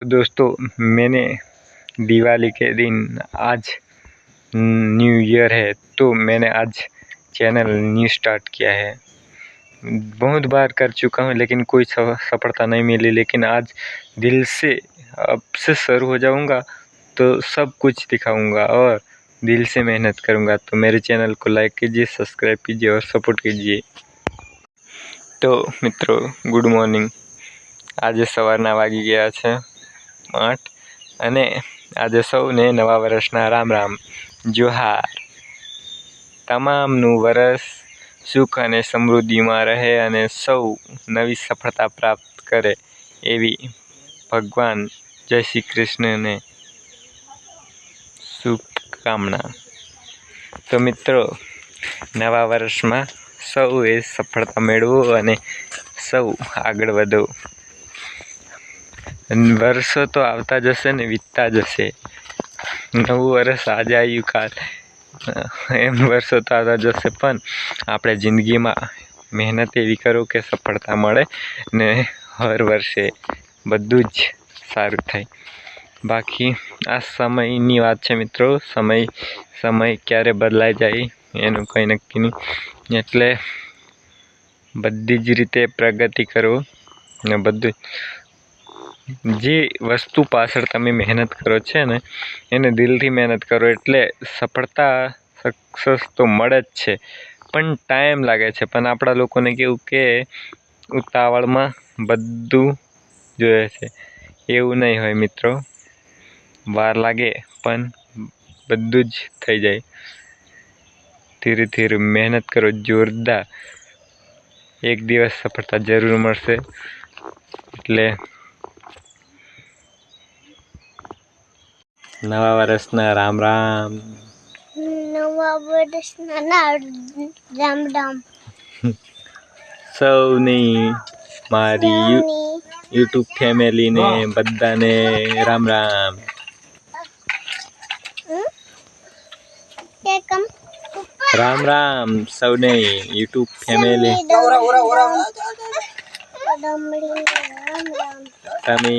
दोस्तों, मैंने दिवाली के दिन आज न्यू ईयर है तो मैंने आज चैनल न्यू स्टार्ट किया है। बहुत बार कर चुका हूँ लेकिन कोई सफलता नहीं मिली, लेकिन आज दिल से अब से शुरू हो जाऊँगा तो सब कुछ दिखाऊँगा और दिल से मेहनत करूँगा। तो मेरे चैनल को लाइक कीजिए, सब्सक्राइब कीजिए और सपोर्ट कीजिए। तो मित्रों, गुड मॉर्निंग। आज सवाરના વાગી ગયા છે 8 અને આજે સૌને નવા વર્ષના રામ રામ જોહાર। તમામનું વરસ સુખ અને સમૃદ્ધિમાં રહે અને સૌ નવી સફળતા પ્રાપ્ત કરે એવી ભગવાન જય શ્રી કૃષ્ણને શુભકામના। તો મિત્રો, નવા વર્ષમાં સૌએ સફળતા મેળવો અને સૌ આગળ વધો। વર્ષો તો આવતા જશે ને વીતતા જશે। નવું વર્ષ આજે આવ્યું, કાલ એમ વર્ષો તો આવતા જશે, પણ આપણે જિંદગીમાં મહેનત એવી કરો કે સફળતા મળે ને હર વર્ષે બધું જ સારું થાય। બાકી આ સમયની વાત છે મિત્રો। સમય ક્યારે બદલાઈ જાય એનું કંઈ નક્કી નહીં, એટલે બધી જ રીતે પ્રગતિ કરો ને બધું જે વસ્તુ પાછળ તમે મહેનત કરો છે ને એને દિલથી મહેનત કરો એટલે સફળતા સક્સેસ તો મળે જ છે, પણ ટાઈમ લાગે છે। પણ આપણા લોકોને કેવું કે ઉતાવળમાં બધું જોઈએ છે, એવું નહીં હોય મિત્રો। વાર લાગે પણ બધું જ થઈ જાય। ધીરે ધીરે મહેનત કરો જોરદાર, એક દિવસ સફળતા જરૂર મળશે। એટલે નવા વર્ષના રામ રામ। નવા વર્ષના રામ રામ સૌની મારી યુટ્યુબ ફેમિલીને બધાને રામ રામ। રામ રામ સૌને યુટ્યુબ ફેમિલી। તમે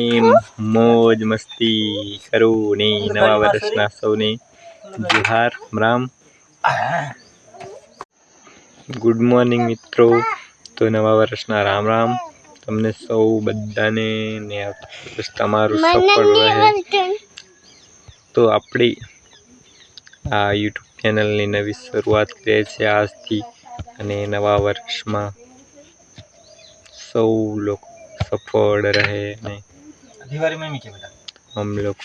મોજ મસ્તી કરો ને નવા વર્ષના સૌને જોહાર રામ। ગુડ મોર્નિંગ મિત્રો। તો નવા વર્ષના રામ રામ તમને સૌ બધાને ને તમારું સફળ રહે। તો આપણી આ યુટ્યુબ ચેનલની નવી શરૂઆત કરીએ છીએ આજથી, અને નવા વર્ષમાં સૌ લોકો सफल रहे नहीं हम लोग